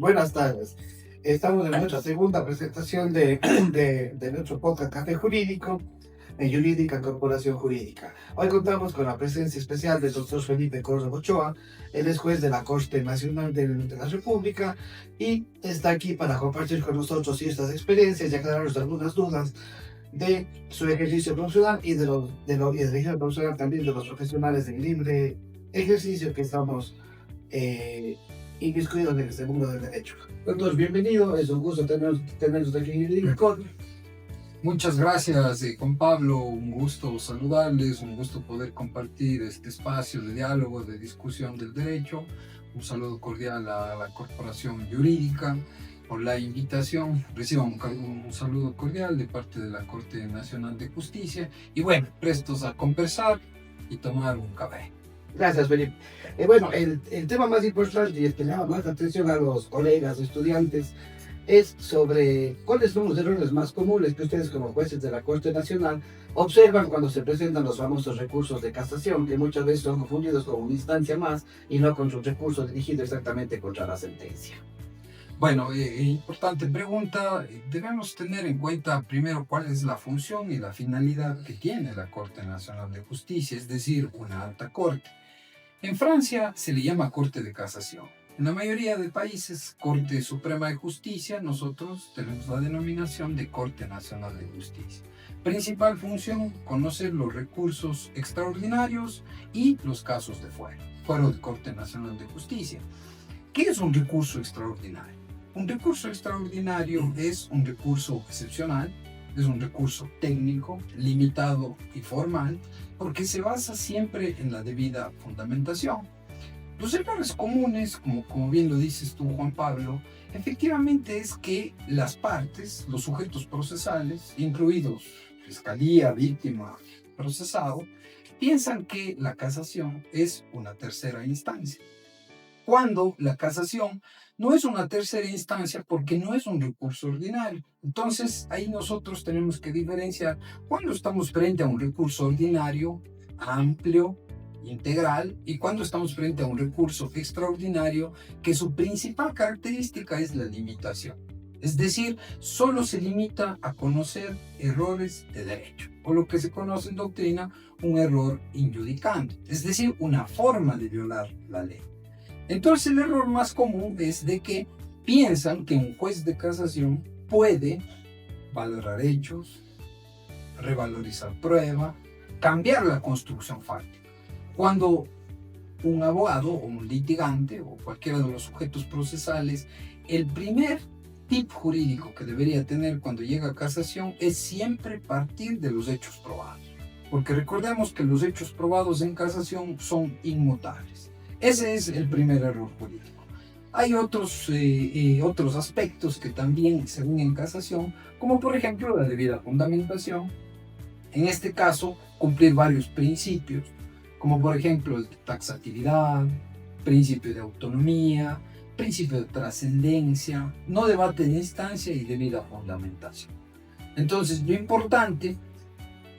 Buenas tardes. Estamos en nuestra segunda presentación de nuestro podcast Café Jurídico, en Jurídica Corporación Jurídica. Hoy contamos con la presencia especial del doctor Felipe Córdoba Ochoa. Él es juez de la Corte Nacional de la República y está aquí para compartir con nosotros ciertas experiencias y aclararnos algunas dudas de su ejercicio profesional y del ejercicio profesional también de los profesionales en libre ejercicio que estamos inmiscuidos en este mundo del derecho. Doctor, bienvenido, es un gusto tenerlos aquí en el Code. Muchas gracias, Juan Pablo, un gusto saludarles, un gusto poder compartir este espacio de diálogo, de discusión del derecho. Un saludo cordial a la Corporación Jurídica por la invitación. Reciban un saludo cordial de parte de la Corte Nacional de Justicia y bueno, prestos a conversar y tomar un café. Gracias, Felipe. Bueno, el tema más importante y el que llama más atención a los colegas, estudiantes, es sobre cuáles son los errores más comunes que ustedes como jueces de la Corte Nacional observan cuando se presentan los famosos recursos de casación, que muchas veces son confundidos con una instancia más y no con un recurso dirigido exactamente contra la sentencia. Bueno, importante pregunta. Debemos tener en cuenta primero cuál es la función y la finalidad que tiene la Corte Nacional de Justicia, es decir, una alta corte. En Francia se le llama Corte de Casación. En la mayoría de países, Corte Suprema de Justicia, nosotros tenemos la denominación de Corte Nacional de Justicia. Principal función, conocer los recursos extraordinarios y los casos de fuero de Corte Nacional de Justicia. ¿Qué es un recurso extraordinario? Un recurso extraordinario es un recurso excepcional, es un recurso técnico, limitado y formal, porque se basa siempre en la debida fundamentación. Los errores comunes, como bien lo dices tú, Juan Pablo, efectivamente es que las partes, los sujetos procesales, incluidos fiscalía, víctima, procesado, piensan que la casación es una tercera instancia, cuando la casación no es una tercera instancia porque no es un recurso ordinario. Entonces, ahí nosotros tenemos que diferenciar cuando estamos frente a un recurso ordinario, amplio, integral, y cuando estamos frente a un recurso extraordinario que su principal característica es la limitación. Es decir, solo se limita a conocer errores de derecho, o lo que se conoce en doctrina un error injudicando, es decir, una forma de violar la ley. Entonces el error más común es de que piensan que un juez de casación puede valorar hechos, revalorizar prueba, cambiar la construcción fáctica. Cuando un abogado o un litigante o cualquiera de los sujetos procesales, el primer tip jurídico que debería tener cuando llega a casación es siempre partir de los hechos probados. Porque recordemos que los hechos probados en casación son inmutables. Ese es el primer error jurídico. Hay otros aspectos que también se ven en casación, como por ejemplo la debida fundamentación. En este caso, cumplir varios principios, como por ejemplo el de taxatividad, principio de autonomía, principio de trascendencia, no debate de instancia y debida fundamentación. Entonces, lo importante,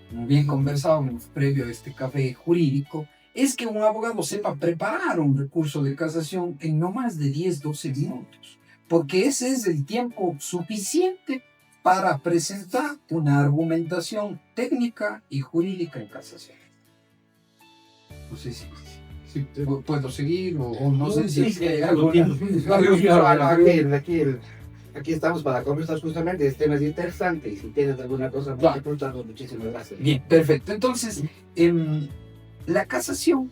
como bien conversábamos previo a este café jurídico, es que un abogado sepa preparar un recurso de casación en no más de 10-12 minutos, porque ese es el tiempo suficiente para presentar una argumentación técnica y jurídica en casación. No sé si puedo seguir o no sé si hay algo. Aquí estamos para conversar justamente de temas interesantes y si tienes alguna cosa para preguntarnos, muchísimas gracias. Bien, perfecto. Entonces, la casación,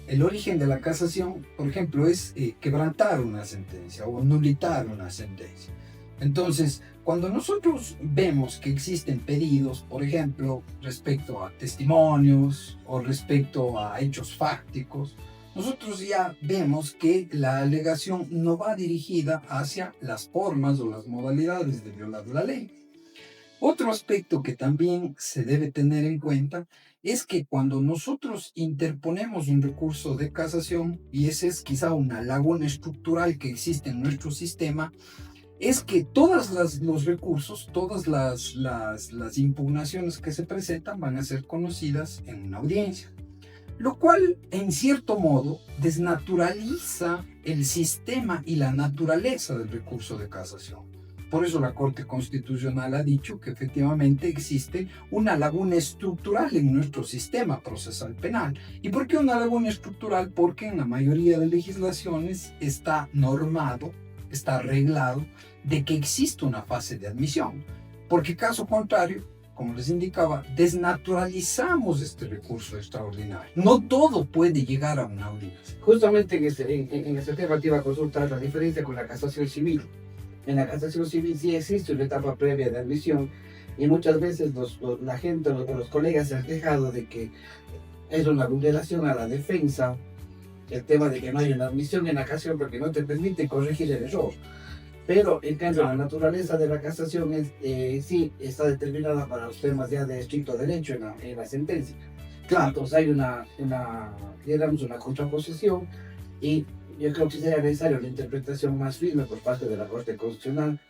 el origen de la casación, por ejemplo, es quebrantar una sentencia o nulitar una sentencia. Entonces, cuando nosotros vemos que existen pedidos, por ejemplo, respecto a testimonios o respecto a hechos fácticos, nosotros ya vemos que la alegación no va dirigida hacia las formas o las modalidades de violar la ley. Otro aspecto que también se debe tener en cuenta es que cuando nosotros interponemos un recurso de casación, y esa es quizá una laguna estructural que existe en nuestro sistema, es que todos los recursos, todas las impugnaciones que se presentan van a ser conocidas en una audiencia. lo cual en cierto modo desnaturaliza el sistema y la naturaleza del recurso de casación. Por eso la Corte Constitucional ha dicho que efectivamente existe una laguna estructural en nuestro sistema procesal penal. ¿Y por qué una laguna estructural? Porque en la mayoría de legislaciones está normado, está arreglado de que existe una fase de admisión. Porque caso contrario, como les indicaba, desnaturalizamos este recurso extraordinario. No todo puede llegar a una audiencia. Justamente en este tema te iba a consultar la diferencia con la casación civil. En la casación civil sí existe una etapa previa de admisión y muchas veces la gente, los colegas se han quejado de que es una vulneración a la defensa el tema de que no hay una admisión en la casación porque no te permite corregir el error. Pero en cambio la naturaleza de la casación sí está determinada para los temas ya de estricto derecho en la sentencia. Claro, entonces hay digamos, una contraposición y yo creo que sería necesaria una interpretación más firme por parte de la Corte Constitucional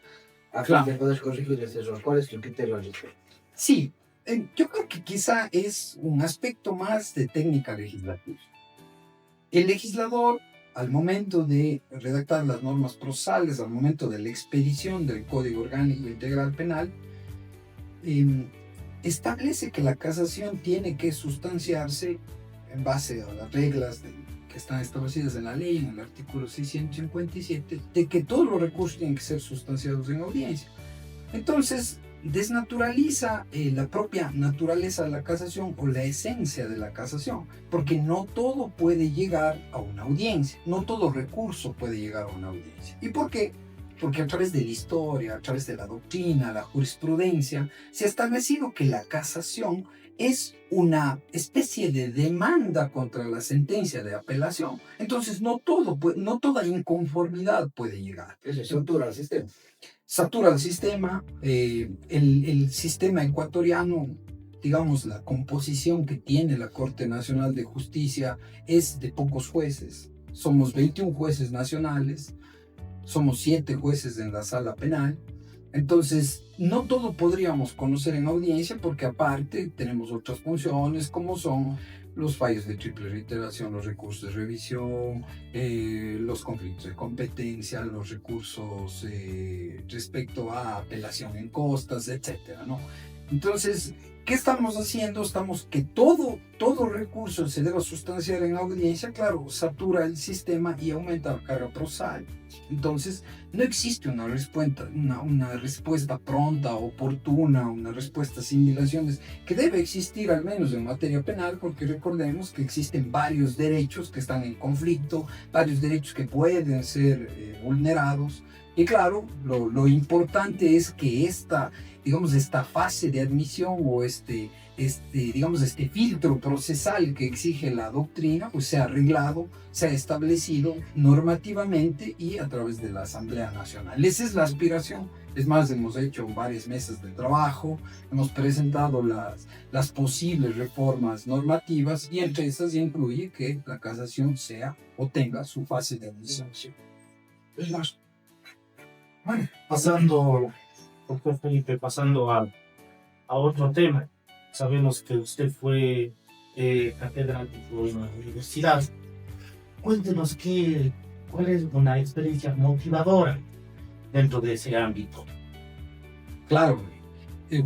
a fin de poder corregir ese error. ¿Cuál es tu criterio al respecto? Sí, yo creo que quizá es un aspecto más de técnica legislativa. El legislador, al momento de redactar las normas procesales, al momento de la expedición del Código Orgánico Integral Penal, establece que la casación tiene que sustanciarse en base a las reglas que están establecidas en la ley, en el artículo 657, de que todos los recursos tienen que ser sustanciados en audiencia. Entonces, desnaturaliza la propia naturaleza de la casación o la esencia de la casación, porque no todo puede llegar a una audiencia, no todo recurso puede llegar a una audiencia. ¿Y por qué? Porque a través de la historia, a través de la doctrina, la jurisprudencia, se ha establecido que la casación es una especie de demanda contra la sentencia de apelación. Entonces, no toda inconformidad puede llegar. Eso satura el sistema. Satura el sistema, el sistema ecuatoriano, digamos, la composición que tiene la Corte Nacional de Justicia es de pocos jueces. Somos 21 jueces nacionales, somos 7 jueces en la sala penal. Entonces, no todo podríamos conocer en audiencia porque aparte tenemos otras funciones como son los fallos de triple reiteración, los recursos de revisión, los conflictos de competencia, los recursos respecto a apelación en costas, etcétera, ¿no? Entonces, ¿qué estamos haciendo? Que todo recurso se deba sustanciar en audiencia, claro, satura el sistema y aumenta la carga procesal. Entonces, no existe una respuesta pronta, oportuna, una respuesta sin dilaciones, que debe existir al menos en materia penal, porque recordemos que existen varios derechos que están en conflicto, varios derechos que pueden ser vulnerados. Y claro, lo importante es que esta fase de admisión o este filtro procesal que exige la doctrina, pues sea arreglado, sea establecido normativamente y a través de la Asamblea Nacional. Esa es la aspiración. Es más, hemos hecho varias mesas de trabajo, hemos presentado las posibles reformas normativas y entre esas incluye que la casación sea o tenga su fase de admisión. Bueno, doctor Felipe, pasando a otro tema. Sabemos que usted fue catedrático en la universidad. Cuéntenos cuál es una experiencia motivadora dentro de ese ámbito. Claro, en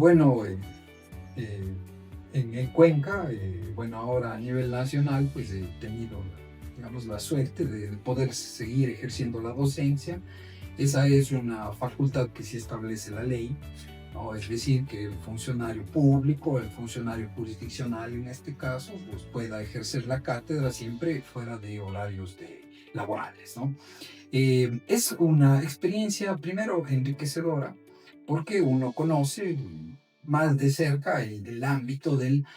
Cuenca, ahora a nivel nacional, pues he tenido, la suerte de poder seguir ejerciendo la docencia. Esa es una facultad que sí establece la ley, ¿no? Es decir, que el funcionario público, el funcionario jurisdiccional en este caso, pues pueda ejercer la cátedra siempre fuera de horarios laborales, ¿no? Es una experiencia, primero, enriquecedora, porque uno conoce más de cerca el ámbito del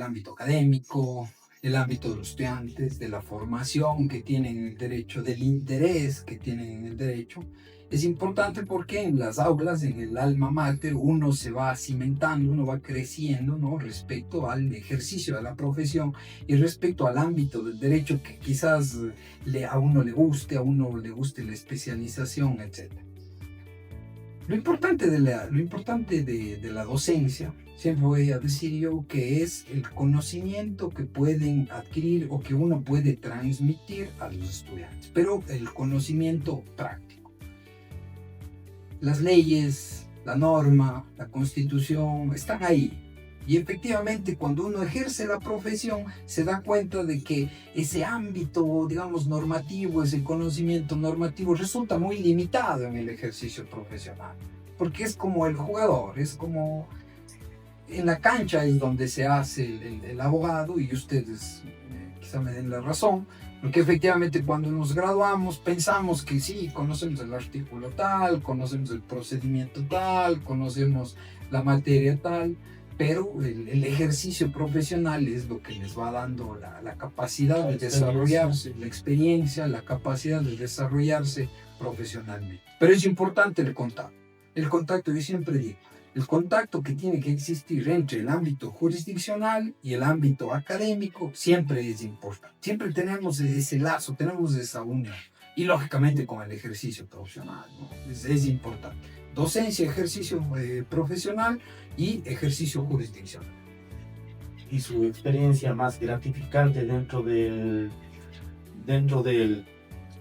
ámbito académico, el ámbito de los estudiantes, de la formación que tienen en el derecho, del interés que tienen en el derecho. Es importante porque en las aulas, en el alma mater, uno se va cimentando, uno va creciendo, ¿no? Respecto al ejercicio de la profesión y respecto al ámbito del derecho que quizás a uno le guste la especialización, etc. Lo importante de la docencia siempre voy a decir yo que es el conocimiento que pueden adquirir o que uno puede transmitir a los estudiantes, pero el conocimiento práctico. Las leyes, la norma, la constitución están ahí. Y efectivamente, cuando uno ejerce la profesión, se da cuenta de que ese ámbito, digamos, normativo, ese conocimiento normativo, resulta muy limitado en el ejercicio profesional. Porque es como el jugador, es como en la cancha es donde se hace el abogado, y ustedes quizá me den la razón, porque efectivamente cuando nos graduamos pensamos que sí, conocemos el artículo tal, conocemos el procedimiento tal, conocemos la materia tal, pero el ejercicio profesional es lo que les va dando la capacidad de desarrollarse, la experiencia, la capacidad de desarrollarse profesionalmente. Pero es importante el contacto. El contacto, yo siempre digo, el contacto que tiene que existir entre el ámbito jurisdiccional y el ámbito académico siempre es importante. Siempre tenemos ese lazo, tenemos esa unión. Y lógicamente con el ejercicio profesional, ¿no? Es importante. Docencia, ejercicio profesional y ejercicio jurisdiccional. Y su experiencia más gratificante dentro de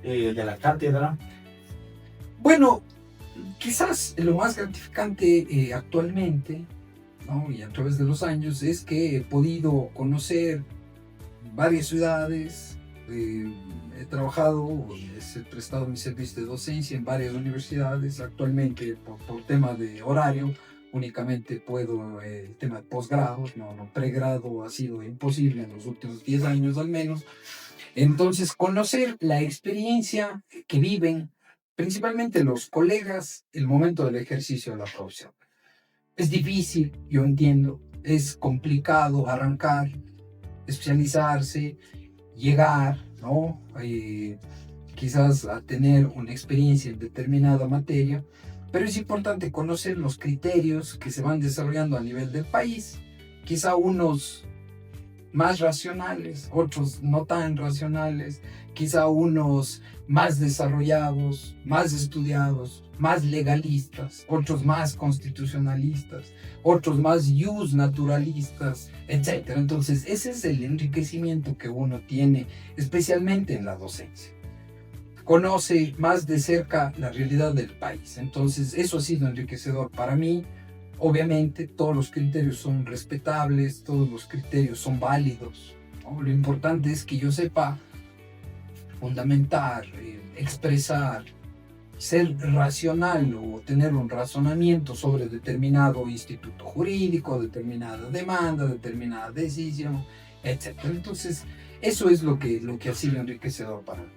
la cátedra. Bueno, quizás lo más gratificante actualmente, ¿no? Y a través de los años, es que he podido conocer varias ciudades. He trabajado, he prestado mi servicio de docencia en varias universidades. Actualmente, por tema de horario, únicamente puedo el tema de posgrado, no pregrado ha sido imposible en los últimos 10 años al menos. Entonces, conocer la experiencia que viven principalmente los colegas el momento del ejercicio de la profesión. Es difícil, yo entiendo, es complicado arrancar, especializarse, llegar, ¿no? Quizás a tener una experiencia en determinada materia, pero es importante conocer los criterios que se van desarrollando a nivel del país, quizá unos más racionales, otros no tan racionales, quizá unos más desarrollados, más estudiados, más legalistas, otros más constitucionalistas, otros más ius naturalistas, etc. Entonces, ese es el enriquecimiento que uno tiene, especialmente en la docencia. Conoce más de cerca la realidad del país. Entonces, eso ha sido enriquecedor para mí. Obviamente, todos los criterios son respetables, todos los criterios son válidos, ¿no? Lo importante es que yo sepa fundamentar, expresar, ser racional o tener un razonamiento sobre determinado instituto jurídico, determinada demanda, determinada decisión, etc. Entonces, eso es lo que ha sido enriquecedor para mí.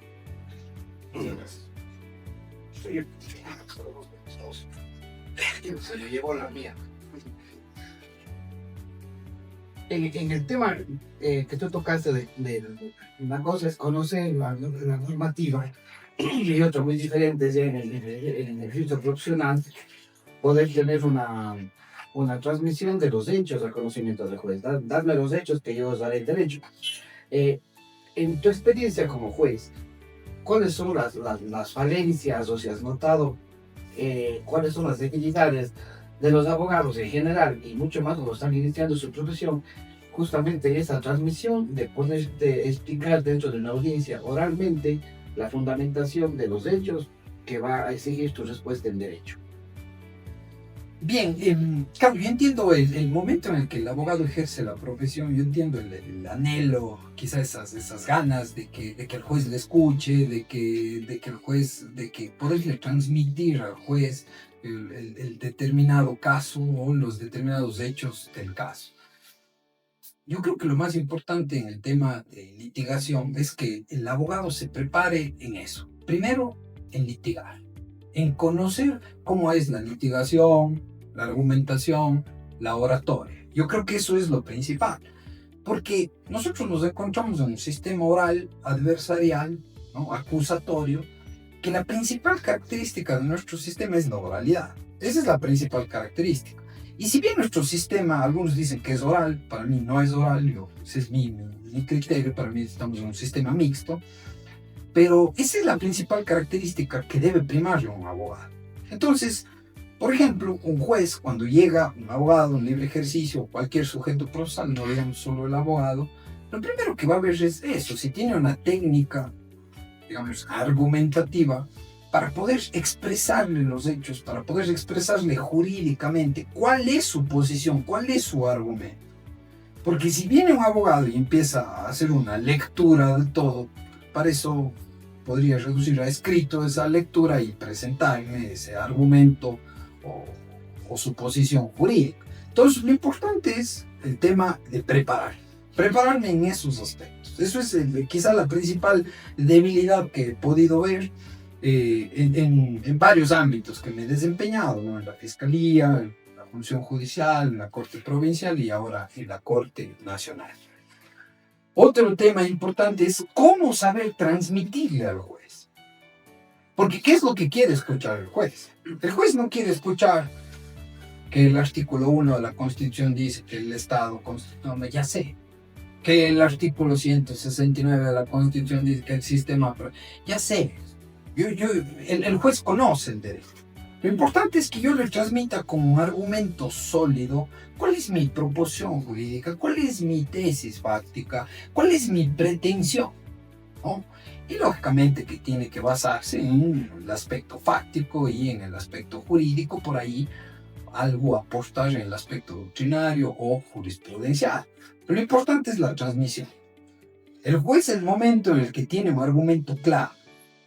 Se le llevó la mía. En el tema que tú tocaste de una cosa es conocer la normativa y otra muy diferente es en el ejercicio profesional poder tener una transmisión de los hechos al conocimiento del juez, darle los hechos que yo os daré el derecho. En tu experiencia como juez, ¿cuáles son las falencias o si has notado cuáles son las debilidades de los abogados en general y mucho más cuando están iniciando su profesión? Justamente esa transmisión de poderte explicar dentro de una audiencia oralmente la fundamentación de los hechos que va a exigir tu respuesta en derecho. Bien, claro, yo entiendo el momento en el que el abogado ejerce la profesión, yo entiendo el anhelo, quizás esas ganas de que el juez le escuche, de que poderle transmitir al juez el determinado caso o los determinados hechos del caso. Yo creo que lo más importante en el tema de litigación es que el abogado se prepare en eso. Primero, en litigar, en conocer cómo es la litigación, la argumentación, la oratoria. Yo creo que eso es lo principal, porque nosotros nos encontramos en un sistema oral, adversarial, ¿no? Acusatorio, que la principal característica de nuestro sistema es la oralidad. Esa es la principal característica. Y si bien nuestro sistema, algunos dicen que es oral, para mí no es oral, ese es mi criterio, para mí estamos en un sistema mixto, pero esa es la principal característica que debe primarle a un abogado. Entonces, Por ejemplo, un juez, cuando llega un abogado, un libre ejercicio, o cualquier sujeto procesal, no digamos solo el abogado, lo primero que va a ver es eso, si tiene una técnica, digamos, argumentativa, para poder expresarle los hechos, para poder expresarle jurídicamente cuál es su posición, cuál es su argumento. Porque si viene un abogado y empieza a hacer una lectura de todo, para eso podría reducir a escrito esa lectura y presentarme ese argumento o su posición jurídica. Entonces, lo importante es el tema de prepararme en esos aspectos. Eso es quizá la principal debilidad que he podido ver en varios ámbitos que me he desempeñado, ¿no? En la Fiscalía, en la Función Judicial, en la Corte Provincial y ahora en la Corte Nacional. Otro tema importante es cómo saber transmitirle al juez. Porque ¿qué es lo que quiere escuchar el juez? El juez no quiere escuchar que el artículo 1 de la Constitución dice que el Estado constitucional, ya sé. Que el artículo 169 de la Constitución dice que el sistema, ya sé. El juez conoce el derecho. Lo importante es que yo le transmita con un argumento sólido cuál es mi proposición jurídica, cuál es mi tesis fáctica, cuál es mi pretensión, ¿no? Y lógicamente que tiene que basarse en el aspecto fáctico y en el aspecto jurídico, por ahí algo aportar en el aspecto doctrinario o jurisprudencial. Pero lo importante es la transmisión. El juez, el momento en el que tiene un argumento claro,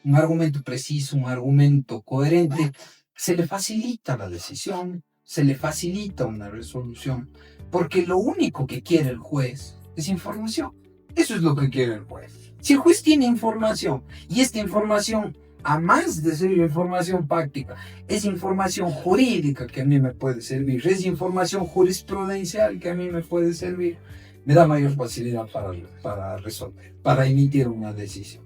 un argumento preciso, un argumento coherente, se le facilita la decisión, se le facilita una resolución, porque lo único que quiere el juez es información. Eso es lo que quiere el juez. Si el juez tiene información, y esta información, a más de ser información práctica, es información jurídica que a mí me puede servir, es información jurisprudencial que a mí me puede servir, me da mayor facilidad para resolver, para emitir una decisión.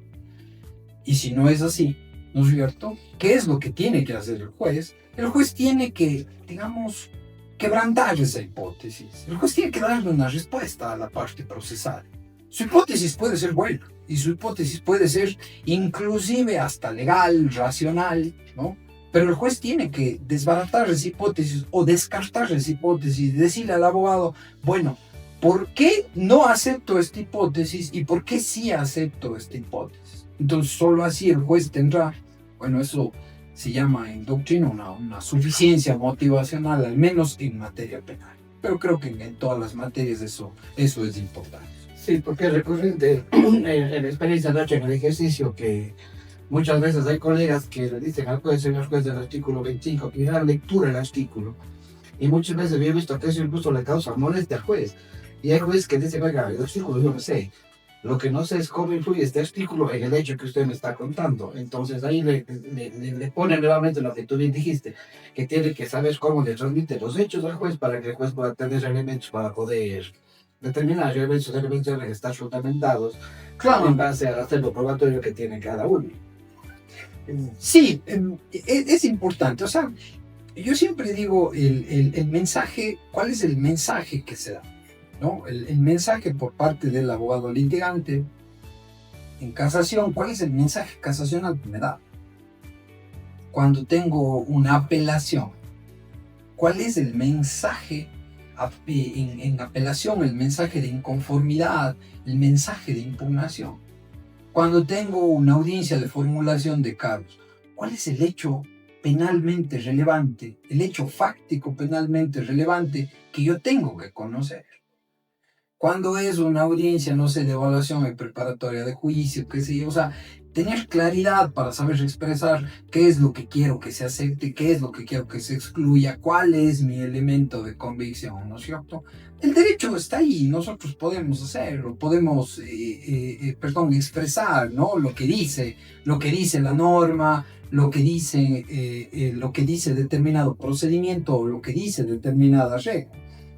Y si no es así, ¿no es cierto? ¿Qué es lo que tiene que hacer el juez? El juez tiene que, digamos, quebrantar esa hipótesis. El juez tiene que darle una respuesta a la parte procesal. Su hipótesis puede ser buena y su hipótesis puede ser inclusive hasta legal, racional, ¿no? Pero el juez tiene que desbaratar esa hipótesis o descartar esa hipótesis y decirle al abogado, bueno, ¿por qué no acepto esta hipótesis y por qué sí acepto esta hipótesis? Entonces, solo así el juez tendrá, bueno, eso se llama en doctrina una suficiencia motivacional, al menos en materia penal. Pero creo que en todas las materias eso es importante. Sí, porque es recurrente en la experiencia de en el ejercicio que muchas veces hay colegas que le dicen al juez, señor juez del artículo 25, que da lectura del artículo. Y muchas veces yo he visto que eso incluso le causa molestia al juez. Y hay jueces que dicen, oiga, el artículo yo no sé. Lo que no sé es cómo influye este artículo en el hecho que usted me está contando. Entonces ahí le pone nuevamente lo que tú bien dijiste, que tiene que saber cómo le transmite los hechos al juez para que el juez pueda tener elementos para poder determinar si esos elementos deben estar fundamentados, claro, en base al acervo probatorio que tiene cada uno. Sí, es importante. O sea, yo siempre digo el mensaje, ¿cuál es el mensaje que se da? ¿No? El mensaje por parte del abogado litigante en casación, ¿cuál es el mensaje casacional que me da? Cuando tengo una apelación, ¿cuál es el mensaje en apelación, el mensaje de inconformidad, el mensaje de impugnación? Cuando tengo una audiencia de formulación de cargos, ¿cuál es el hecho penalmente relevante, el hecho fáctico penalmente relevante que yo tengo que conocer? Cuando es una audiencia, no sé, de evaluación y preparatoria de juicio, qué sé yo, o sea, tener claridad para saber expresar qué es lo que quiero que se acepte, qué es lo que quiero que se excluya, cuál es mi elemento de convicción, ¿no es cierto? El derecho está ahí, nosotros podemos hacerlo, podemos, expresar, ¿no? Lo que dice la norma, lo que dice determinado procedimiento o lo que dice determinada regla.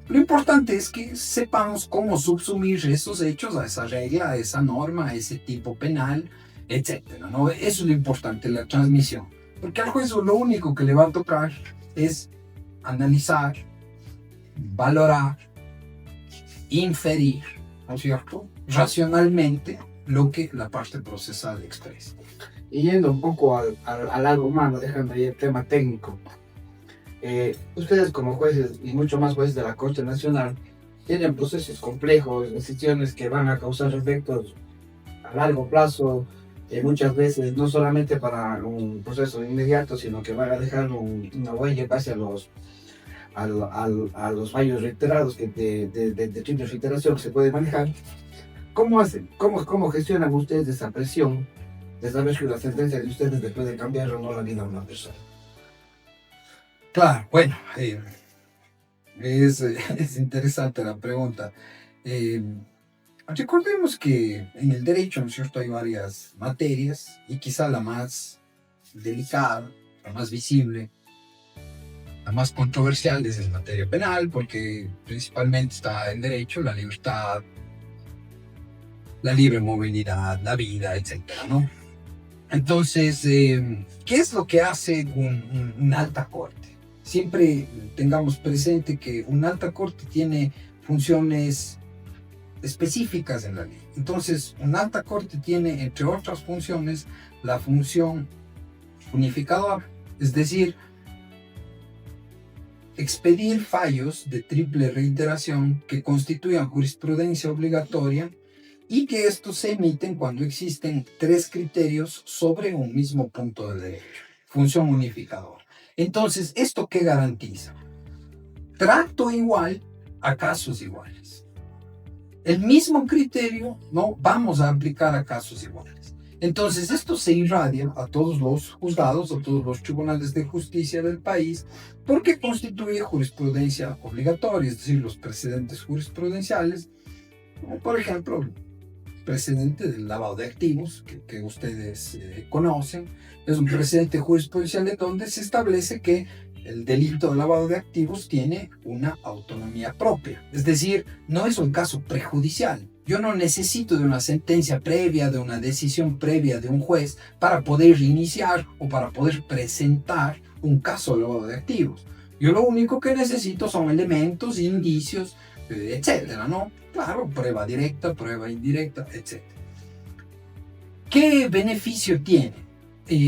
Lo importante es que sepamos cómo subsumir esos hechos a esa regla, a esa norma, a ese tipo penal, etc., ¿no? Eso es lo importante, la transmisión. Porque al juez lo único que le va a tocar es analizar, valorar, inferir, ¿no es cierto?, racionalmente lo que la parte procesal expresa. Y yendo un poco al lado humano, dejando ahí el tema técnico. ustedes como jueces y mucho más jueces de la Corte Nacional tienen procesos complejos, decisiones que van a causar efectos a largo plazo, muchas veces no solamente para un proceso inmediato, sino que van a dejar una huella en base a los fallos reiterados que de triple reiteración que se puede manejar. ¿Cómo hacen? ¿Cómo gestionan ustedes esa presión de saber que la sentencia de ustedes le puede cambiar o no la vida a una persona? Claro, bueno, es interesante la pregunta. Recordemos que en el derecho, ¿no es cierto?, hay varias materias y quizá la más delicada, la más visible, la más controversial es en materia penal, porque principalmente está en derecho la libertad, la libre movilidad, la vida, etcétera, ¿no? Entonces, ¿qué es lo que hace una alta corte? Siempre tengamos presente que una alta corte tiene funciones específicas en la ley. Entonces, una alta corte tiene, entre otras funciones, la función unificadora, es decir, expedir fallos de triple reiteración que constituyan jurisprudencia obligatoria y que estos se emiten cuando existen tres criterios sobre un mismo punto de derecho. Función unificadora. Entonces, ¿esto qué garantiza? Trato igual a casos iguales. El mismo criterio no vamos a aplicar a casos iguales. Entonces, esto se irradia a todos los juzgados, a todos los tribunales de justicia del país, porque constituye jurisprudencia obligatoria, es decir, los precedentes jurisprudenciales, como por ejemplo el precedente del lavado de activos, que ustedes conocen, es un precedente jurisprudencial en donde se establece que el delito de lavado de activos tiene una autonomía propia, es decir, no es un caso prejudicial. Yo no necesito de una sentencia previa, de una decisión previa de un juez para poder iniciar o para poder presentar un caso de lavado de activos. Yo lo único que necesito son elementos, indicios, etcétera, ¿no? Claro, prueba directa, prueba indirecta, etcétera. ¿Qué beneficio tiene?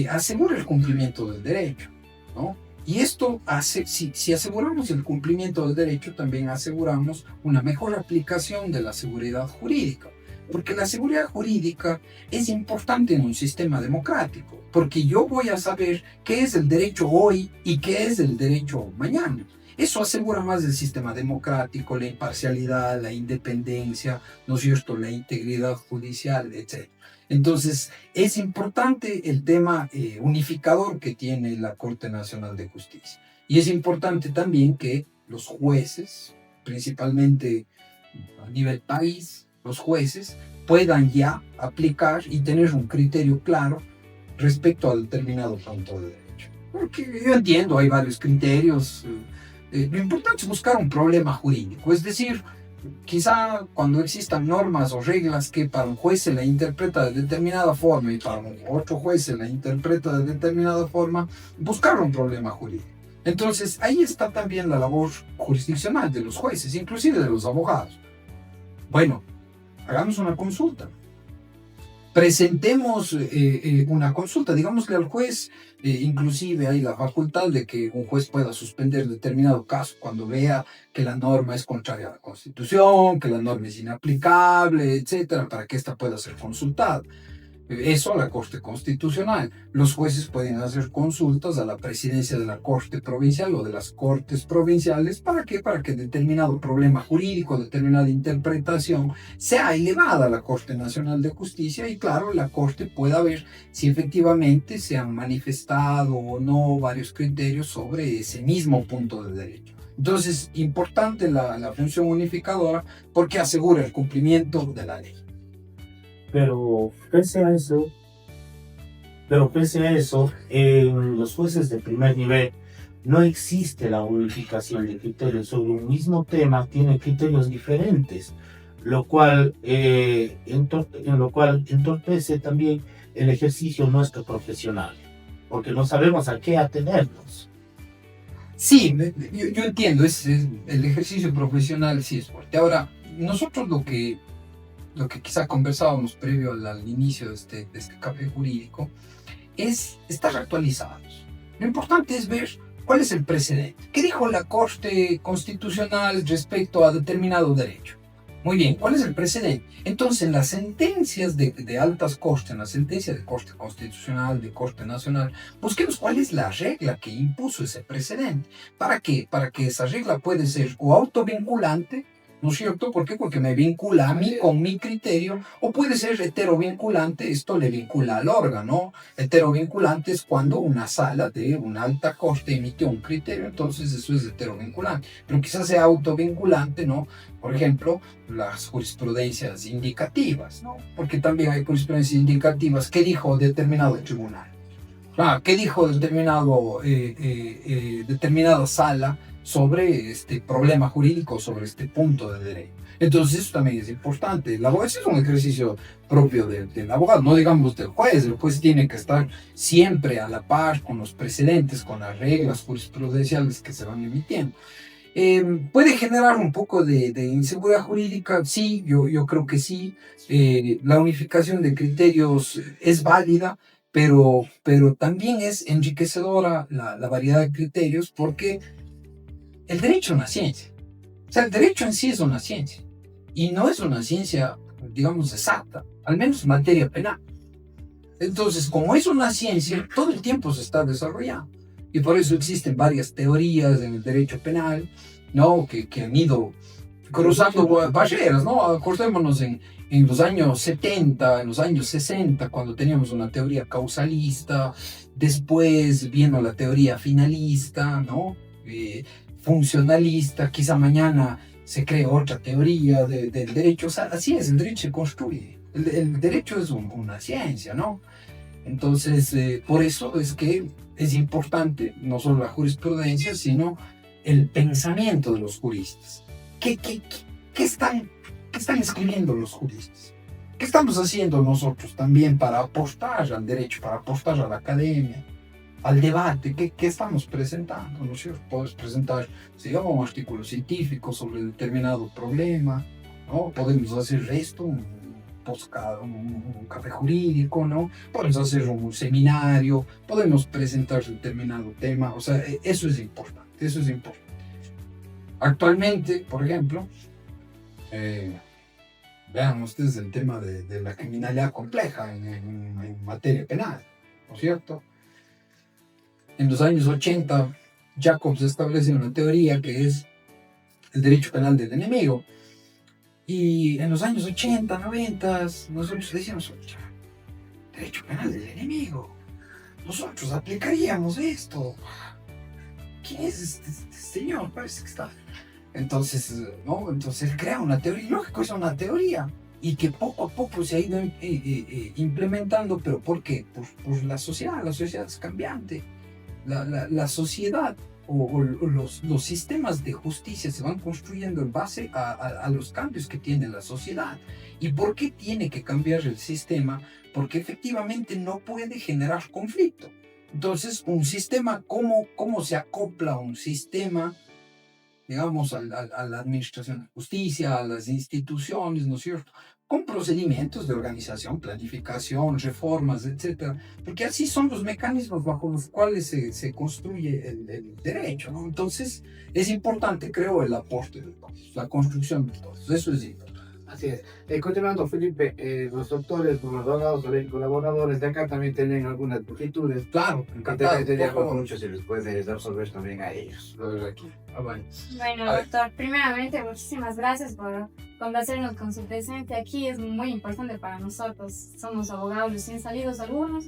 Asegura el cumplimiento del derecho, ¿no? Y esto hace, si aseguramos el cumplimiento del derecho, también aseguramos una mejor aplicación de la seguridad jurídica. Porque la seguridad jurídica es importante en un sistema democrático, porque yo voy a saber qué es el derecho hoy y qué es el derecho mañana. Eso asegura más el sistema democrático, la imparcialidad, la independencia, ¿no es cierto?, la integridad judicial, etc. Entonces, es importante el tema unificador que tiene la Corte Nacional de Justicia. Y es importante también que los jueces, principalmente a nivel país, los jueces puedan ya aplicar y tener un criterio claro respecto a determinado punto de derecho. Porque yo entiendo, hay varios criterios. Lo importante es buscar un problema jurídico, es decir, quizá cuando existan normas o reglas que para un juez se la interpreta de determinada forma y para otro juez se la interpreta de determinada forma, buscar un problema jurídico. Entonces, ahí está también la labor jurisdiccional de los jueces, inclusive de los abogados. Bueno, hagamos una consulta. Presentemos una consulta, digámosle al juez, inclusive hay la facultad de que un juez pueda suspender determinado caso cuando vea que la norma es contraria a la Constitución, que la norma es inaplicable, etcétera, para que ésta pueda ser consultada. Eso a la Corte Constitucional. Los jueces pueden hacer consultas a la presidencia de la Corte Provincial o de las Cortes Provinciales. ¿Para qué? Para que determinado problema jurídico, determinada interpretación sea elevada a la Corte Nacional de Justicia y claro, la Corte pueda ver si efectivamente se han manifestado o no varios criterios sobre ese mismo punto de derecho. Entonces, importante la función unificadora porque asegura el cumplimiento de la ley. Pero pese a eso, en los jueces de primer nivel no existe la unificación de criterios sobre un mismo tema, tiene criterios diferentes, lo cual entorpece también el ejercicio nuestro profesional, porque no sabemos a qué atenernos. Sí, yo entiendo, el ejercicio profesional sí es fuerte. Ahora, nosotros lo que quizá conversábamos previo al inicio de este café jurídico, es estar actualizados. Lo importante es ver ¿Cuál es el precedente? ¿Qué dijo la Corte Constitucional respecto a determinado derecho? Muy bien, ¿cuál es el precedente? Entonces, en las sentencias de altas cortes, en las sentencias de Corte Constitucional, de Corte Nacional, busquemos cuál es la regla que impuso ese precedente. ¿Para qué? Para que esa regla puede ser o autovinculante, ¿no es cierto? ¿Por qué? Porque me vincula a mí con mi criterio, o puede ser heterovinculante, esto le vincula al órgano. Heterovinculante es cuando una sala de una alta corte emitió un criterio, entonces eso es heterovinculante. Pero quizás sea autovinculante, ¿no? Por ejemplo, las jurisprudencias indicativas, ¿no? Porque también hay jurisprudencias indicativas. ¿Qué dijo determinado tribunal? ¿Qué dijo determinada sala sobre este problema jurídico, sobre este punto de derecho? Entonces eso también es importante. La abogacía es un ejercicio propio del abogado, no digamos del juez. El juez tiene que estar siempre a la par con los precedentes, con las reglas jurisprudenciales que se van emitiendo. ¿Puede generar un poco de inseguridad jurídica? Sí, yo creo que sí. La unificación de criterios es válida, pero también es enriquecedora la variedad de criterios, porque el derecho es una ciencia. O sea, el derecho en sí es una ciencia. Y no es una ciencia, digamos, exacta, al menos en materia penal. Entonces, como es una ciencia, todo el tiempo se está desarrollando. Y por eso existen varias teorías en el derecho penal, ¿no? Que han ido cruzando barreras, ¿no? Acordémonos en los años 70, en los años 60, cuando teníamos una teoría causalista, después vino la teoría finalista, ¿no? Funcionalista, quizá mañana se cree otra teoría del derecho. O sea, así es, el derecho se construye. El derecho es una ciencia, ¿no? Entonces, por eso es que es importante no solo la jurisprudencia, sino el pensamiento de los juristas. ¿Qué están escribiendo los juristas? ¿Qué estamos haciendo nosotros también para apostar al derecho, para apostar a la academia, al debate? ¿Qué estamos presentando? ¿No es cierto? Puedes presentar, digamos, un artículo científico sobre determinado problema, ¿no? Podemos hacer esto, un café jurídico, ¿no? Podemos hacer un seminario, podemos presentar determinado tema. O sea, eso es importante, eso es importante. Actualmente, por ejemplo, vean ustedes el tema de la criminalidad compleja en materia penal, ¿no es cierto? En los años 80, Jacobs establece una teoría que es el derecho penal del enemigo. Y en los años 80, 90, nosotros decíamos, derecho penal del enemigo. Nosotros aplicaríamos esto. ¿Quién es este señor? Parece que está... Entonces, ¿no? Entonces crea una teoría. Lógico, es una teoría. Y que poco a poco se ha ido implementando. ¿Pero por qué? Por la sociedad. La sociedad es cambiante. La sociedad o los sistemas de justicia se van construyendo en base a los cambios que tiene la sociedad. ¿Y por qué tiene que cambiar el sistema? Porque efectivamente no puede generar conflicto. Entonces, un sistema, ¿cómo se acopla un sistema, digamos, a la administración de justicia, a las instituciones, ¿no es cierto? Con procedimientos de organización, planificación, reformas, etc. Porque así son los mecanismos bajo los cuales se construye el derecho, ¿no? Entonces, es importante, creo, el aporte de todos, la construcción de todos. Eso es importante. Así es. Continuando, Felipe, los doctores, los abogados, los colaboradores de acá también tienen algunas inquietudes. Claro, encantado. Tenemos mucho, si les puedes resolver también a ellos. Aquí. Bueno, Doctor, primeramente, muchísimas gracias por complacernos con su presencia aquí. Es muy importante para nosotros. Somos abogados recién salidos algunos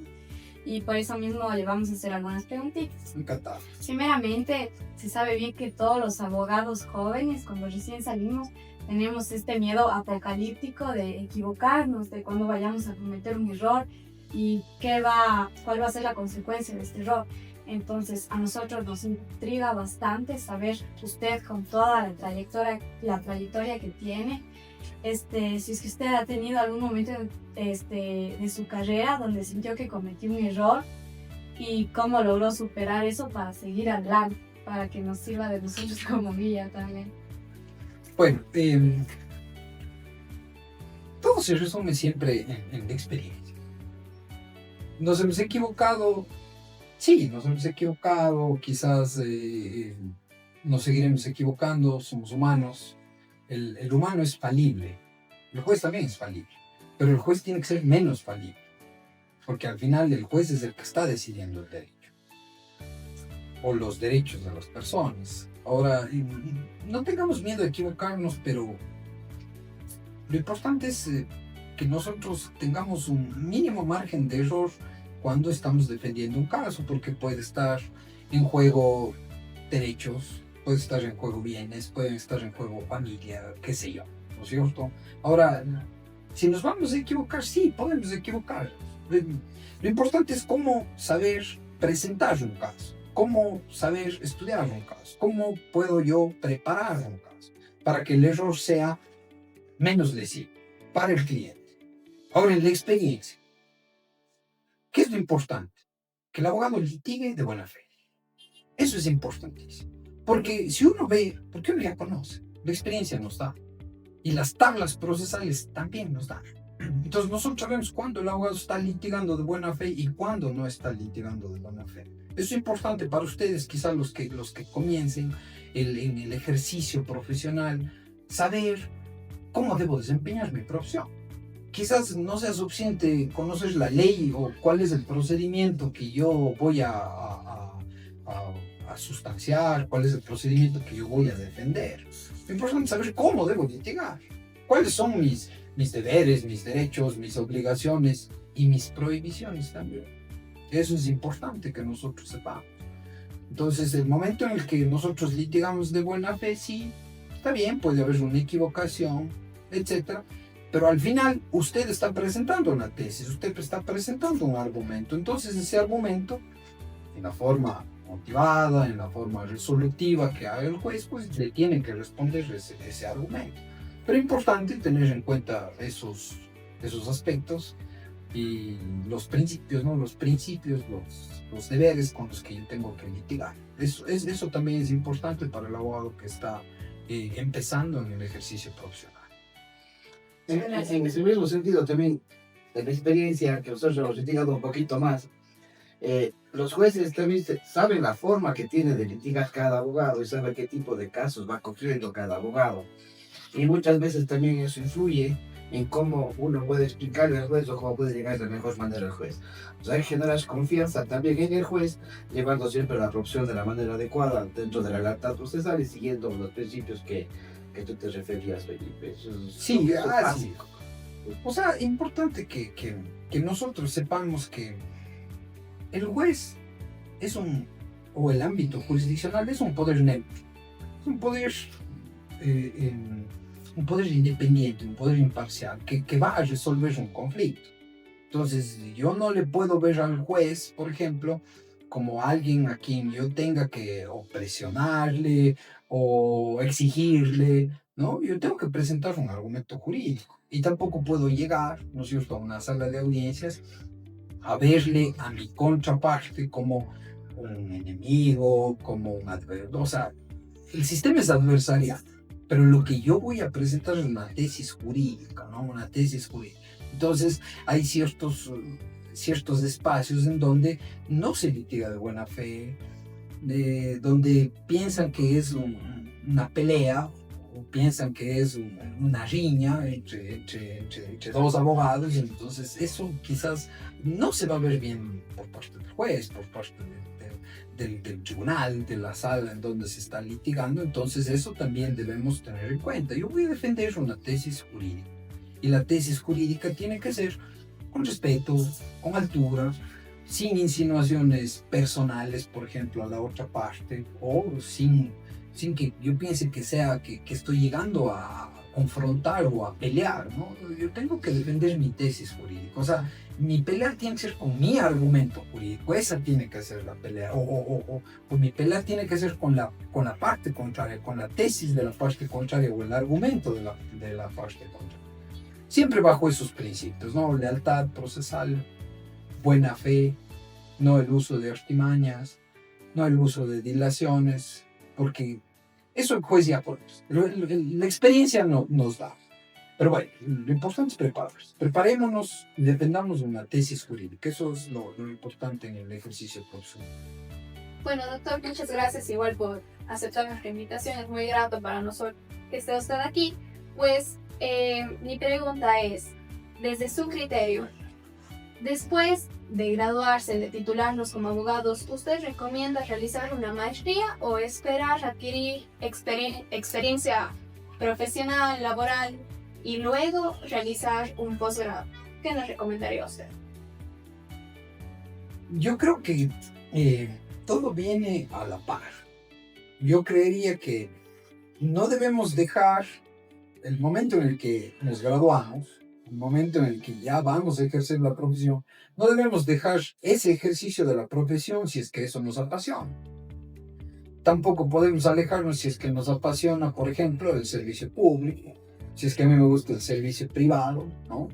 y por eso mismo le vamos a hacer algunas preguntitas. encantado. Primeramente, se sabe bien que todos los abogados jóvenes, cuando recién salimos, tenemos este miedo apocalíptico de equivocarnos, de cuando vayamos a cometer un error y cuál va a ser la consecuencia de este error. Entonces, a nosotros nos intriga bastante saber usted, con toda la trayectoria que tiene, si es que usted ha tenido algún momento de su carrera donde sintió que cometió un error y cómo logró superar eso para seguir adelante, para que nos sirva de nosotros como guía también. Bueno, todo se resume siempre en la experiencia. Nos hemos equivocado Sí, nos hemos equivocado, quizás nos seguiremos equivocando, somos humanos. El humano es falible, el juez también es falible, pero el juez tiene que ser menos falible, porque al final el juez es el que está decidiendo el derecho, o los derechos de las personas. Ahora, no tengamos miedo de equivocarnos, pero lo importante es que nosotros tengamos un mínimo margen de error cuando estamos defendiendo un caso, porque puede estar en juego derechos, puede estar en juego bienes, puede estar en juego familia, qué sé yo, ¿no es cierto? Ahora, si nos vamos a equivocar, sí, podemos equivocar. Lo importante es cómo saber presentar un caso, cómo saber estudiar un caso, cómo puedo yo preparar un caso para que el error sea menos lesivo para el cliente. Ahora, en la experiencia, ¿qué es lo importante? Que el abogado litigue de buena fe. Eso es importantísimo. Porque si uno ve, porque uno ya conoce, la experiencia nos da. Y las tablas procesales también nos dan. Entonces nosotros sabemos cuándo el abogado está litigando de buena fe y cuándo no está litigando de buena fe. Eso es importante para ustedes, quizás los que comiencen en el ejercicio profesional, saber cómo debo desempeñar mi profesión. Quizás no sea suficiente conocer la ley o cuál es el procedimiento que yo voy a sustanciar, cuál es el procedimiento que yo voy a defender. Lo importante es saber cómo debo litigar, cuáles son mis deberes, mis derechos, mis obligaciones y mis prohibiciones también. Eso es importante que nosotros sepamos. Entonces, el momento en el que nosotros litigamos de buena fe, sí, está bien, puede haber una equivocación, etc. Pero al final, usted está presentando una tesis, usted está presentando un argumento. Entonces, ese argumento, en la forma motivada, en la forma resolutiva que haga el juez, pues le tiene que responder ese argumento. Pero es importante tener en cuenta esos aspectos y los principios, ¿no? Los deberes con los que yo tengo que litigar. Eso también es importante para el abogado que está empezando en el ejercicio profesional. En ese mismo sentido también, de la experiencia que nosotros hemos litigado un poquito más, los jueces también saben la forma que tiene de litigar cada abogado y saben qué tipo de casos va cogiendo cada abogado. Y muchas veces también eso influye en cómo uno puede explicarle al juez o cómo puede llegar de la mejor manera al juez. O sea, generas confianza también en el juez, llevando siempre la opción de la manera adecuada dentro de la lealtad procesal y siguiendo los principios que tú te referías, Felipe. Sí, así. O sea, importante que nosotros sepamos que el juez o el ámbito jurisdiccional es un poder neutro, es un poder independiente, un poder imparcial, que va a resolver un conflicto. Entonces, yo no le puedo ver al juez, por ejemplo, como alguien a quien yo tenga que o presionarle o exigirle, ¿no? Yo tengo que presentar un argumento jurídico y tampoco puedo llegar, ¿no es cierto?, a una sala de audiencias a verle a mi contraparte como un enemigo, como un adversario. O sea, el sistema es adversarial, pero lo que yo voy a presentar es una tesis jurídica, ¿no? Una tesis jurídica. Entonces, hay ciertos espacios en donde no se litiga de buena fe, donde piensan que es una pelea, o piensan que es una riña entre dos abogados, y entonces eso quizás no se va a ver bien por parte del juez, por parte del tribunal, de la sala en donde se está litigando. Entonces eso también debemos tener en cuenta. Yo voy a defender una tesis jurídica, y la tesis jurídica tiene que ser con respeto, con altura, sin insinuaciones personales, por ejemplo, a la otra parte, o sin que yo piense que estoy llegando a confrontar o a pelear, ¿no? Yo tengo que defender mi tesis jurídica. O sea, mi pelea tiene que ser con mi argumento jurídico, esa tiene que ser la pelea, o mi pelea tiene que ser con la parte contraria, con la tesis de la parte contraria o el argumento de la parte contraria. Siempre bajo esos principios, ¿no? Lealtad procesal, buena fe, no el uso de artimañas, no el uso de dilaciones, porque eso el juez ya conoce. La experiencia nos da. Pero bueno, lo importante es prepararnos. Preparémonos y dependamos de una tesis jurídica. Eso es lo importante en el ejercicio profesional. Bueno, doctor, muchas gracias igual por aceptar nuestra invitación. Es muy grato para nosotros que esté usted aquí. Pues mi pregunta es, desde su criterio, después de graduarse, de titularnos como abogados, ¿usted recomienda realizar una maestría o esperar adquirir experiencia profesional, laboral y luego realizar un posgrado? ¿Qué nos recomendaría usted? Yo creo que todo viene a la par. Yo creería que no debemos dejar el momento en el que nos graduamos, el momento en el que ya vamos a ejercer la profesión, no debemos dejar ese ejercicio de la profesión si es que eso nos apasiona. Tampoco podemos alejarnos si es que nos apasiona, por ejemplo, el servicio público, si es que a mí me gusta el servicio privado, ¿no?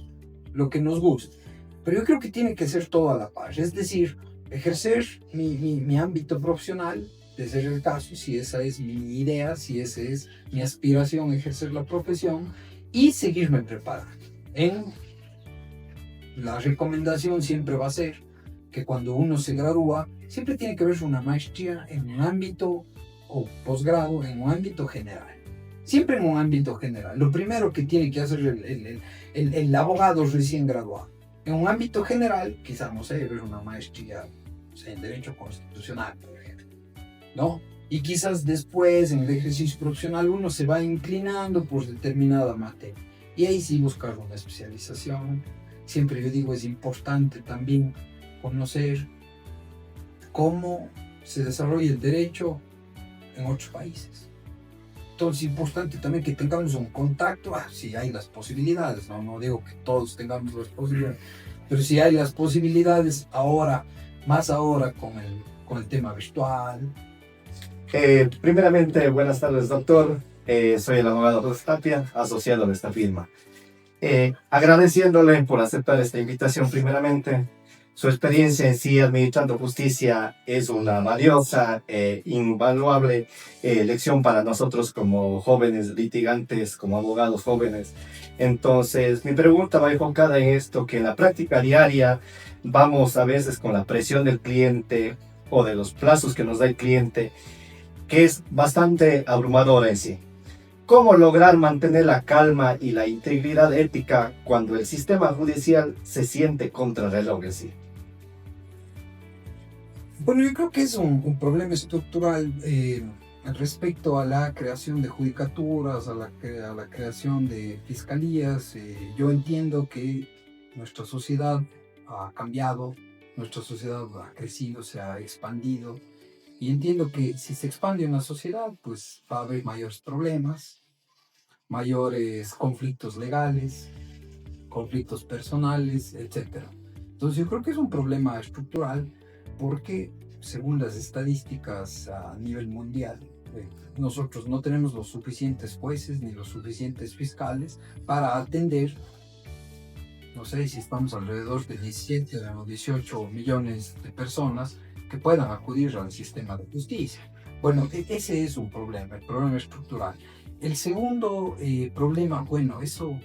Lo que nos guste. Pero yo creo que tiene que ser todo a la par, es decir, ejercer mi ámbito profesional, de ser el caso, si esa es mi idea, si esa es mi aspiración, ejercer la profesión, y seguirme preparando. La recomendación siempre va a ser que cuando uno se gradúa, siempre tiene que verse una maestría en un ámbito o posgrado en un ámbito general. Siempre en un ámbito general. Lo primero que tiene que hacer el abogado recién graduado. En un ámbito general, quizás, no sé, ver una maestría, no sé, en Derecho Constitucional, por ejemplo, ¿no? Y quizás después, en el ejercicio profesional, uno se va inclinando por determinada materia. Y ahí sí buscar una especialización. Siempre yo digo, es importante también conocer cómo se desarrolla el derecho en otros países. Entonces es importante también que tengamos un contacto, si hay las posibilidades, no digo que todos tengamos las posibilidades, pero si hay las posibilidades ahora, más ahora con el tema virtual. Primeramente, buenas tardes, doctor. Soy el abogado José Tapia, asociado de esta firma. Agradeciéndole por aceptar esta invitación primeramente. Su experiencia en sí administrando justicia es una valiosa e invaluable lección para nosotros como jóvenes litigantes, como abogados jóvenes. Entonces, mi pregunta va enfocada en esto, que en la práctica diaria vamos a veces con la presión del cliente o de los plazos que nos da el cliente, que es bastante abrumadora en sí. ¿Cómo lograr mantener la calma y la integridad ética cuando el sistema judicial se siente contrarreloj en sí? Bueno, yo creo que es un problema estructural respecto a la creación de judicaturas, a la creación de fiscalías. Yo entiendo que nuestra sociedad ha cambiado, nuestra sociedad ha crecido, se ha expandido. Y entiendo que si se expande una sociedad, pues va a haber mayores problemas, mayores conflictos legales, conflictos personales, etc. Entonces yo creo que es un problema estructural porque, según las estadísticas a nivel mundial, nosotros no tenemos los suficientes jueces ni los suficientes fiscales para atender, no sé si estamos alrededor de 17 o 18 millones de personas que puedan acudir al sistema de justicia. Bueno, ese es un problema, el problema estructural. El segundo problema, bueno, eso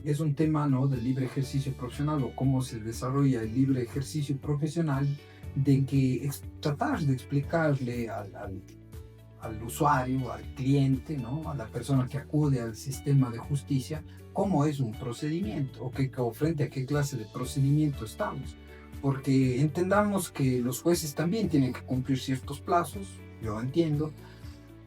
es un tema, ¿no?, del libre ejercicio profesional o cómo se desarrolla el libre ejercicio profesional, de que tratar de explicarle al usuario, al cliente, ¿no?, a la persona que acude al sistema de justicia, cómo es un procedimiento o frente a qué clase de procedimiento estamos. Porque entendamos que los jueces también tienen que cumplir ciertos plazos, yo entiendo,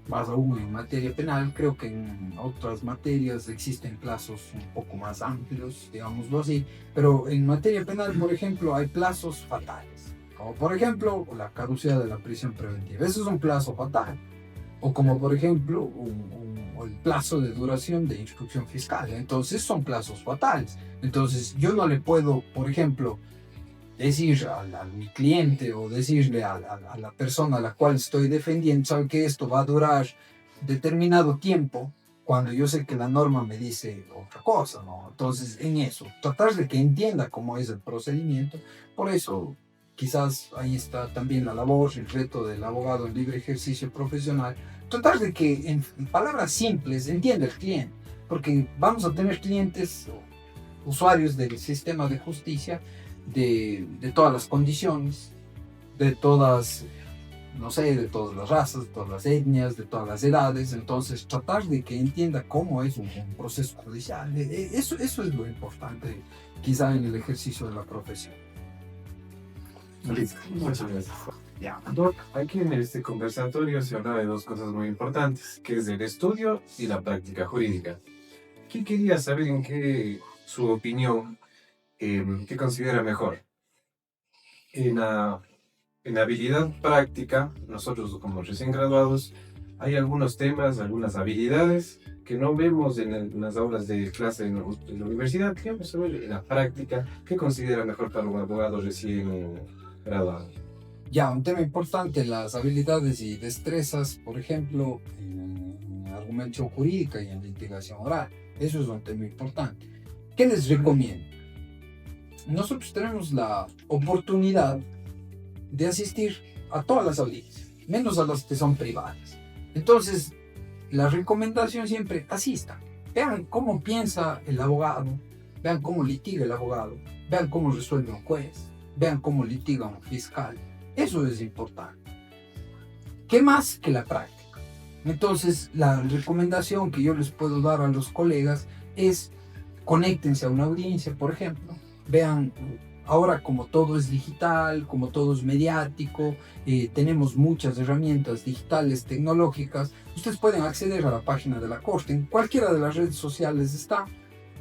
más aún en materia penal. Creo que en otras materias existen plazos un poco más amplios, digámoslo así, pero en materia penal, por ejemplo, hay plazos fatales, como por ejemplo la caducidad de la prisión preventiva. Eso es un plazo fatal. O como por ejemplo el plazo de duración de instrucción fiscal. Entonces son plazos fatales. Entonces yo no le puedo, por ejemplo, decir a mi cliente o decirle a la persona a la cual estoy defendiendo, sabe que esto va a durar determinado tiempo, cuando yo sé que la norma me dice otra cosa, ¿no? Entonces, en eso, tratar de que entienda cómo es el procedimiento. Por eso, quizás ahí está también la labor, el reto del abogado en libre ejercicio profesional, tratar de que en palabras simples entienda el cliente. porque vamos a tener clientes, usuarios del sistema de justicia de todas las condiciones, de todas, no sé, de todas las razas, de todas las etnias, de todas las edades. Entonces tratar de que entienda cómo es un proceso judicial, eso es lo importante quizá en el ejercicio de la profesión. Listo, muchas gracias. Ya, Doc, aquí en este conversatorio se habla de dos cosas muy importantes, que es el estudio y la práctica jurídica. ¿Qué quería saber en qué su opinión, qué considera mejor? En habilidad práctica, nosotros como recién graduados, hay algunos temas, algunas habilidades que no vemos en las aulas de clase en la universidad. Queremos saber en la práctica, ¿qué considera mejor para un abogado recién graduado? Ya, un tema importante, las habilidades y destrezas, por ejemplo, en argumentación jurídica y en litigación oral. Eso es un tema importante. ¿Qué les recomiendo? Nosotros tenemos la oportunidad de asistir a todas las audiencias, menos a las que son privadas. Entonces, la recomendación siempre, asistan. Vean cómo piensa el abogado, vean cómo litiga el abogado, vean cómo resuelve un juez, vean cómo litiga un fiscal. Eso es importante. ¿Qué más que la práctica? Entonces, la recomendación que yo les puedo dar a los colegas es conéctense a una audiencia, por ejemplo. Vean, ahora como todo es digital, como todo es mediático, tenemos muchas herramientas digitales, tecnológicas. Ustedes pueden acceder a la página de la Corte, en cualquiera de las redes sociales está,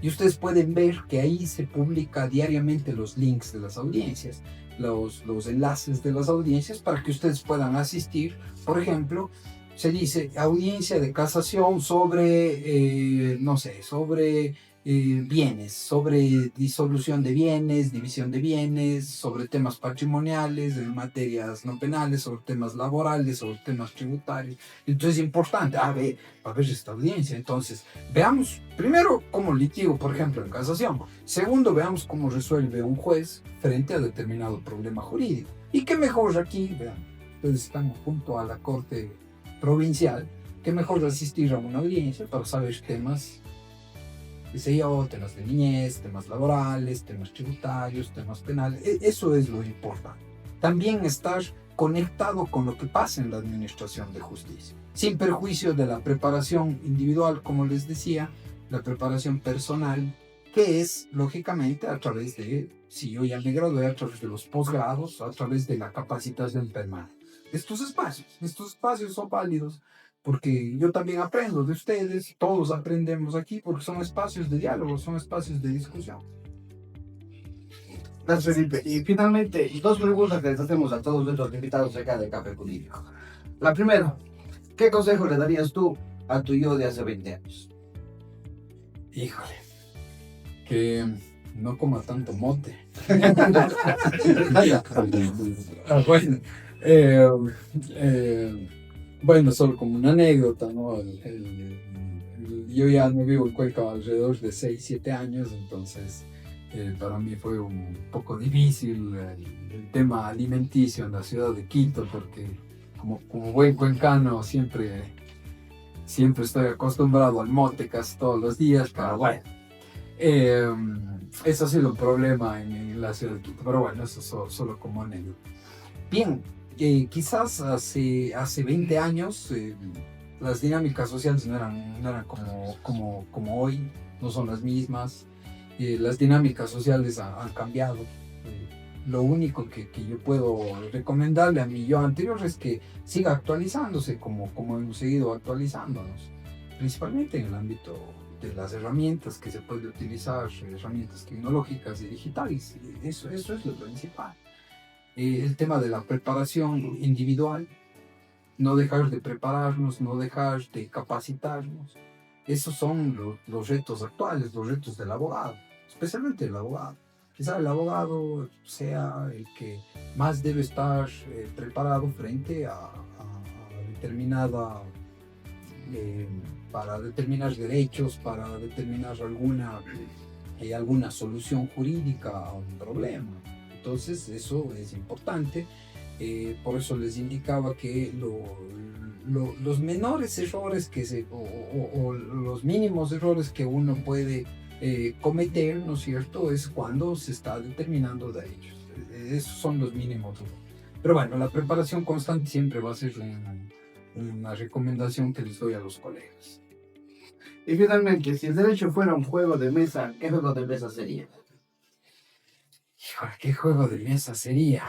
y ustedes pueden ver que ahí se publica diariamente los links de las audiencias, los enlaces de las audiencias para que ustedes puedan asistir. Por ejemplo, se dice audiencia de casación sobre, no sé, sobre bienes, sobre disolución de bienes, división de bienes, sobre temas patrimoniales, en materias no penales, sobre temas laborales, sobre temas tributarios. Entonces es importante, a ver esta audiencia. Entonces, veamos primero cómo litigo, por ejemplo, en casación. Segundo, veamos cómo resuelve un juez frente a determinado problema jurídico. Y qué mejor aquí, vean, ustedes están junto a la Corte Provincial, qué mejor asistir a una audiencia para saber temas, qué sé yo, temas de niñez, temas laborales, temas tributarios, temas penales. Eso es lo importante. También estar conectado con lo que pasa en la administración de justicia, sin perjuicio de la preparación individual, como les decía, la preparación personal, que es, lógicamente, a través de, si yo ya me gradué, a través de los posgrados, a través de la capacitación permanente. Estos espacios son válidos, porque yo también aprendo de ustedes, todos aprendemos aquí, porque son espacios de diálogo, son espacios de discusión. Gracias, Felipe. Y finalmente, dos preguntas que les hacemos a todos nuestros invitados acá de Café Jurídico. La primera, ¿qué consejo le darías tú a tu yo de hace 20 años? Híjole, que no coma tanto mote. Bueno, bueno, solo como una anécdota, ¿no? Yo ya no vivo en Cuenca alrededor de 6, 7 años, entonces para mí fue un poco difícil el tema alimenticio en la ciudad de Quito, porque como buen cuencano siempre estoy acostumbrado al mote casi todos los días, pero bueno, eso ha sido un problema en la ciudad de Quito, pero bueno, eso solo como anécdota. Bien, quizás hace 20 años las dinámicas sociales no eran como hoy, no son las mismas. Las dinámicas sociales han cambiado. Lo único que yo puedo recomendarle a mi yo anterior es que siga actualizándose como hemos seguido actualizándonos, principalmente en el ámbito de las herramientas que se puede utilizar, herramientas tecnológicas y digitales. Eso es lo principal. El tema de la preparación individual, no dejar de prepararnos, no dejar de capacitarnos. Esos son los retos actuales, los retos del abogado, especialmente el abogado. Quizá el abogado sea el que más debe estar preparado frente a determinada, para determinar derechos, para determinar alguna solución jurídica a un problema. Entonces eso es importante, por eso les indicaba que los menores errores o los mínimos errores que uno puede cometer, ¿no es cierto?, es cuando se está determinando de ellos. Esos son los mínimos. Pero bueno, la preparación constante siempre va a ser una recomendación que les doy a los colegas. Y finalmente, si el derecho fuera un juego de mesa, ¿qué juego de mesa sería? Híjole, ¿qué juego de mesa sería?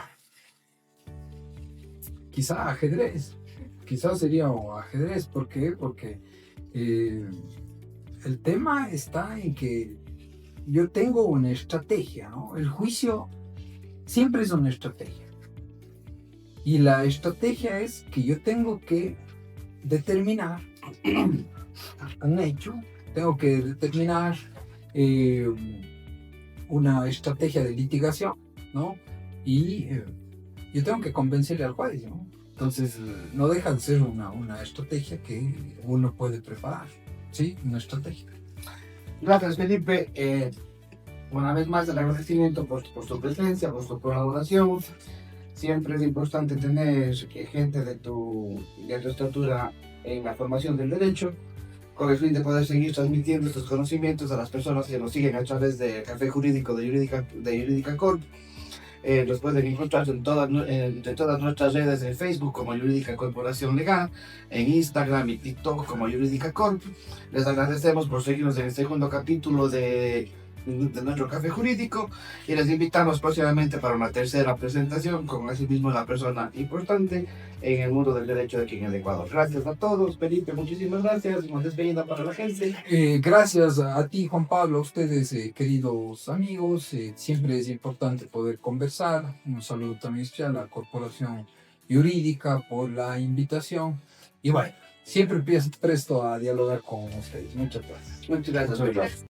Quizá ajedrez. Quizá sería ajedrez. ¿Por qué? Porque el tema está en que yo tengo una estrategia, ¿no? El juicio siempre es una estrategia. Y la estrategia es que yo tengo que determinar un hecho, tengo que determinar una estrategia de litigación, ¿no? Y yo tengo que convencerle al juez, ¿no? Entonces, no deja de ser una estrategia que uno puede preparar, ¿sí? Una estrategia. Gracias, Felipe. Una vez más, el agradecimiento por tu presencia, por tu colaboración. Siempre es importante tener gente de tu estatura en la formación del derecho, con el fin de poder seguir transmitiendo estos conocimientos a las personas que nos siguen a través del Café Jurídico de Jurídica Corp. Los pueden encontrar en todas nuestras redes, en Facebook como Jurídica Corporación Legal, en Instagram y TikTok como Jurídica Corp. Les agradecemos por seguirnos en el segundo capítulo de nuestro Café Jurídico y les invitamos próximamente para una tercera presentación con asimismo la persona importante en el mundo del derecho de aquí en el Ecuador. Gracias a todos. Felipe, muchísimas gracias. Una despedida para la gente. Gracias a ti, Juan Pablo, a ustedes, queridos amigos. Siempre es importante poder conversar. Un saludo también especial a la Corporación Jurídica por la invitación. Y bueno, siempre presto a dialogar con ustedes. Muchas gracias. Muchas gracias.